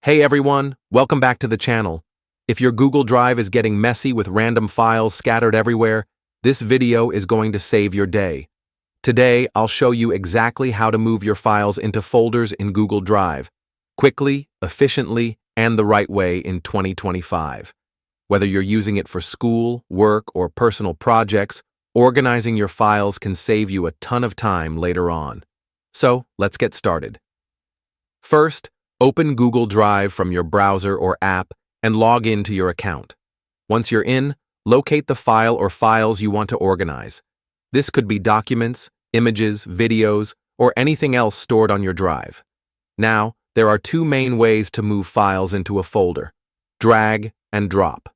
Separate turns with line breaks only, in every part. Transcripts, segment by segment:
Hey everyone, welcome back to the channel. If your Google Drive is getting messy with random files scattered everywhere, this video is going to save your day. Today, I'll show you exactly how to move your files into folders in Google Drive, quickly, efficiently, and the right way in 2025. Whether you're using it for school, work, or personal projects, organizing your files can save you a ton of time later on. So, let's get started. First, open Google Drive from your browser or app and log in to your account. Once you're in, locate the file or files you want to organize. This could be documents, images, videos, or anything else stored on your drive. Now, there are two main ways to move files into a folder: drag and drop.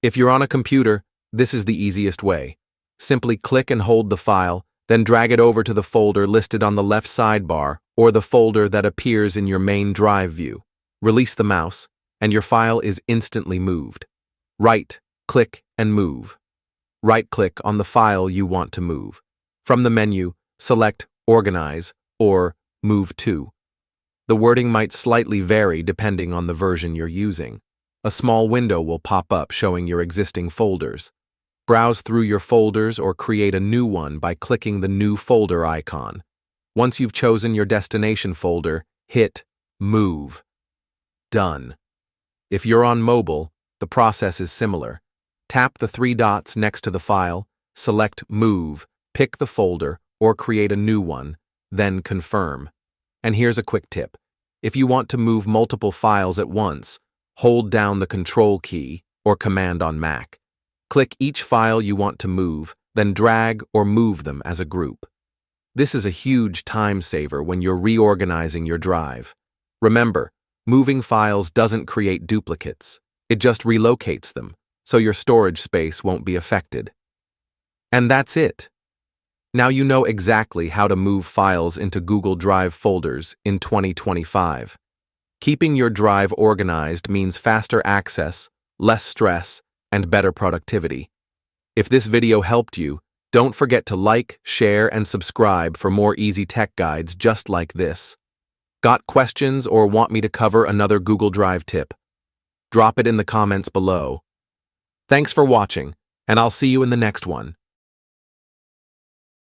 If you're on a computer, this is the easiest way. Simply click and hold the file, then drag it over to the folder listed on the left sidebar or the folder that appears in your main drive view. Release the mouse, and your file is instantly moved. Right, click, and move. Right-click on the file you want to move. From the menu, select Organize or Move to. The wording might slightly vary depending on the version you're using. A small window will pop up showing your existing folders. Browse through your folders or create a new one by clicking the New Folder icon. Once you've chosen your destination folder, hit Move. Done. If you're on mobile, the process is similar. Tap the three dots next to the file, select Move, pick the folder, or create a new one, then Confirm. And here's a quick tip. If you want to move multiple files at once, hold down the Control key or Command on Mac. Click each file you want to move, then drag or move them as a group. This is a huge time saver when you're reorganizing your drive. Remember, moving files doesn't create duplicates. It just relocates them, so your storage space won't be affected. And that's it. Now you know exactly how to move files into Google Drive folders in 2025. Keeping your drive organized means faster access, less stress, and better productivity. If this video helped you, don't forget to like, share, and subscribe for more easy tech guides just like this. Got questions or want me to cover another Google Drive tip? Drop it in the comments below. Thanks for watching, and I'll see you in the next one.